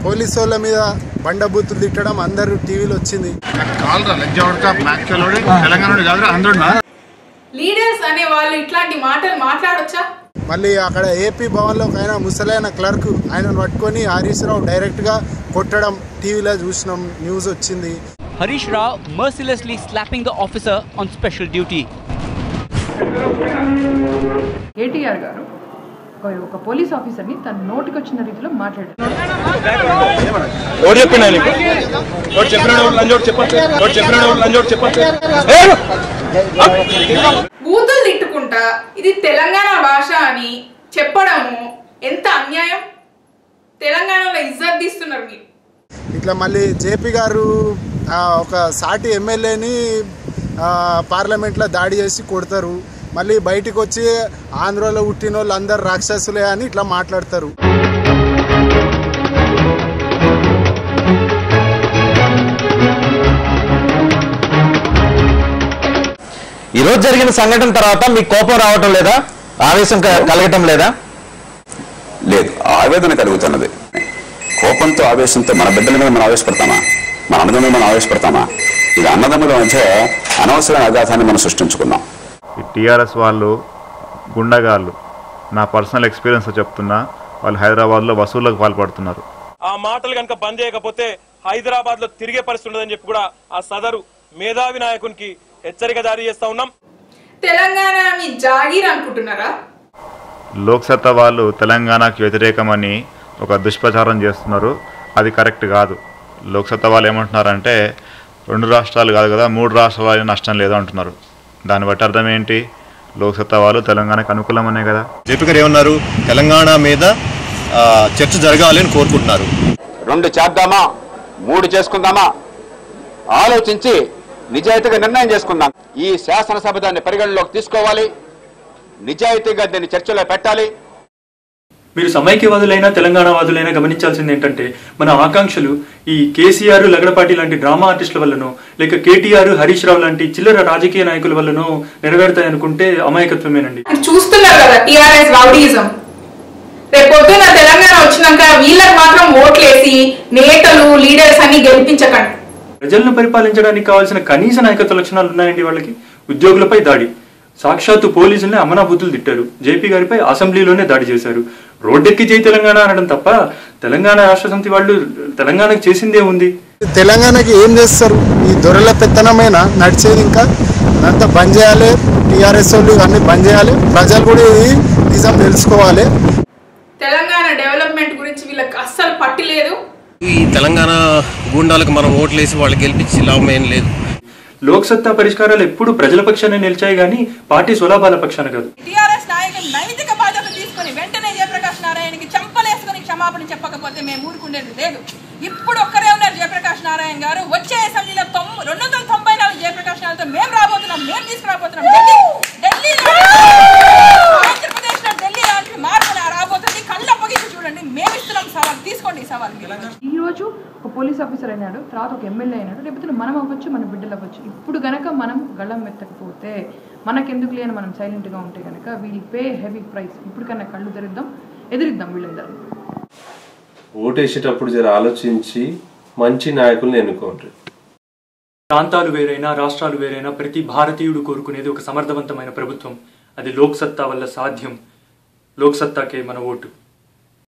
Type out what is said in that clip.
Police వాళ్ళ మీద బండబూతులు తిట్టడం అందరూ టీవీలో వచ్చింది. లీడర్స్ అనే వాళ్ళు ఇట్లాంటి మాటలు మాట్లాడొచ్చా? మళ్ళీ అక్కడ ఏపీ భవన్లో ఆయన ముసలైన క్లర్క్ ఆయనను పట్టుకొని హరీష్ రావు డైరెక్ట్గా కొట్టడం టీవీలో చూసినాం, న్యూస్ వచ్చింది. Harish Rao mercilessly slapping the officer on special duty. KTR గారు ఒక పోలీస్ ఆఫీసర్ని తన నోటికి వచ్చిన రీతిలో మాట్లాడారు. బూతులు తిట్టుకుంటా ఇది తెలంగాణ భాష అని చెప్పడము ఎంత అన్యాయం. తెలంగాణలో ఇజ్జత్ తీస్తున్నారు మీరు. ఇట్లా మళ్ళీ జేపీ గారు ఒక సాటి ఎమ్మెల్యేని పార్లమెంట్లో దాడి చేసి కొడతారు. మళ్ళీ బయటకు వచ్చి ఆంధ్రలో పుట్టిన వాళ్ళు అందరు రాక్షసులే అని ఇట్లా మాట్లాడతారు. ఈరోజు జరిగిన సంఘటన తర్వాత మీకు కోపం రావటం లేదా? ఆవేశం కలగటం లేదా? లేదు, ఆవేదన కలుగుతున్నది. కోపంతో ఆవేశంతో మన బిడ్డల మీద మనం ఆవేశపడతామా? మన అన్నదమ్ముల మీద మనం ఆవేశపడతామా? ఇది అన్నదమ్ముల మధ్య అనవసరమైన అగాధాన్ని మనం సృష్టించుకున్నాం. ఈ టీఆర్ఎస్ వాళ్ళు గుండగాళ్ళు, నా పర్సనల్ ఎక్స్పీరియన్స్ చెప్తున్నా, వాళ్ళు హైదరాబాద్లో వసూళ్లకు పాల్పడుతున్నారు. ఆ మాటలు కనుక బంద్ చేయకపోతే హైదరాబాద్లో తిరిగే పరిస్థితి ఉండదని చెప్పి కూడా ఆ సదరు మేధావి నాయకునికి హెచ్చరిక జారీ చేస్తా ఉన్నాం. తెలంగాణ మీ జాగీర్ అనుకుంటున్నారా? లోక్సత్తా వాళ్ళు తెలంగాణకు వ్యతిరేకమని ఒక దుష్ప్రచారం చేస్తున్నారు. అది కరెక్ట్ కాదు. లోక్సత్తా వాళ్ళు ఏమంటున్నారంటే 2 రాష్ట్రాలు కాదు కదా 3 రాష్ట్రాలు నష్టం లేదు అంటున్నారు. దాన్ని బట్టి అర్థం ఏంటి? లోక్సత్తా వాళ్ళు తెలంగాణకు అనుకూలమనే కదా. జేపీ గారు ఏమన్నారు? తెలంగాణ మీద చర్చ జరగాలి అని కోరుకుంటున్నారు. 2 చేద్దామా 3 చేసుకుందామా ఆలోచించి నిజాయితీగా నిర్ణయం చేసుకుందాం. ఈ శాసనసభ దాన్ని పరిగణలోకి తీసుకోవాలి, నిజాయితీగా దీన్ని చర్చలో పెట్టాలి. మీరు సమైక్యవాదులైనా తెలంగాణవాదులైనా గమనించాల్సింది ఏంటంటే మన ఆకాంక్షలు ఈ కేసీఆర్ లగడపాటి లాంటి డ్రామా ఆర్టిస్టుల వల్లనో లేక కేటీఆర్ హరీష్ రావు లాంటి చిల్లర రాజకీయ నాయకుల వల్లనో నెరవేరుతాయనుకుంటే అమాయకత్వమేనండి. చూస్తున్నారు కదా టీఆర్ఎస్ రౌడీజం. రేపొద్దున తెలంగాణ వచ్చినాక వీళ్ళకి మాత్రం ఓట్లేసి నేతలు లీడర్స్ అన్ని గెలిపించకండి. ప్రజలను పరిపాలించడానికి కావాల్సిన కనీస నాయకత్వ లక్షణాలు ఉన్నాయండి వాళ్ళకి. ఉద్యోగులపై దాడి, సాక్షాత్తు పోలీసుల్ని అమనాభూతులు తిట్టారు. జేపీ గారిపై అసెంబ్లీలోనే దాడి చేశారు. రోడ్డెక్కి జై తెలంగాణ అనడం తప్ప తెలంగాణ రాష్ట్ర సమితి వాళ్ళు తెలంగాణకు చేసిందే ఉంది? తెలంగాణకి ఏం చేస్తారు? ఈ దొరల పెత్తనమైన నడిచేది. ఇంకా అంతా బంద్ చేయాలి. టీఆర్ఎస్ వాళ్ళు అన్ని బంద్ చేయాలి. ప్రజలు కూడా ఇది నిజం తెలుసుకోవాలి. తెలంగాణ డెవలప్మెంట్ గురించి వీళ్ళకి అస్సలు పట్టి లేదు. ఈ తెలంగాణ గూండాలకు మనం ఓట్లేసి వాళ్ళు గెలిపించి లాభం ఏం లేదు. లోక్సత్తా పరిష్కారాలు ఎప్పుడు ప్రజల పక్షాన్ని నిలిచాయి కానీ పార్టీ స్వలాభాల పక్షాన కాదు. టీఆర్ఎస్ నాయకులు నైతిక బాధ్యత తీసుకుని వెంటనే జయప్రకాష్ నారాయణకి చంపలేసుకుని క్షమాపణ చెప్పకపోతే మేము ఊరుకునేది లేదు. ఇప్పుడు ఒక్కరే ఉన్నారు జయప్రకాష్ నారాయణ గారు. వచ్చే అసెంబ్లీలో 294 జయప్రకాష్ నారాయణతో మేము రాబోతున్నాం, మేము తీసుకురాబోతున్నాం. ఢిల్లీలో ఆంధ్రప్రదేశ్ లో ఢిల్లీ లాంటి మార్పు రాబోతుంది. కళ్ళప్పగించి చూడండి. మేము ఇస్తున్నాం సవాల్, తీసుకోండి ఈ సవాల్. ఈ రోజు ఒక పోలీస్ ఆఫీసర్ అయినాడు, తర్వాత ఒక ఎమ్మెల్యే అయినాడు, లేకపోతే మనం అవ్వచ్చు, మన బిడ్డలు అవ్వచ్చు. ఇప్పుడు గనక మనం గళ్ళం ఎత్తకపోతే మనకెందుకు లేని మనం సైలెంట్గా ఉంటే కనుక వీల్ పే హెవీ ప్రైస్. ఇప్పటికన్నా కళ్ళు తెరిద్దాం, ఎదిరిద్దాం వీళ్ళందరూ. ఓటేసేటప్పుడు జర ఆలోచించి మంచి నాయకుల్ని ఎన్నుకోండి. ప్రాంతాలు వేరైనా రాష్ట్రాలు వేరైనా ప్రతి భారతీయుడు కోరుకునేది ఒక సమర్థవంతమైన ప్రభుత్వం. అది లోక్సత్తా వల్ల సాధ్యం. లోక్సత్తాకే మన ఓటు.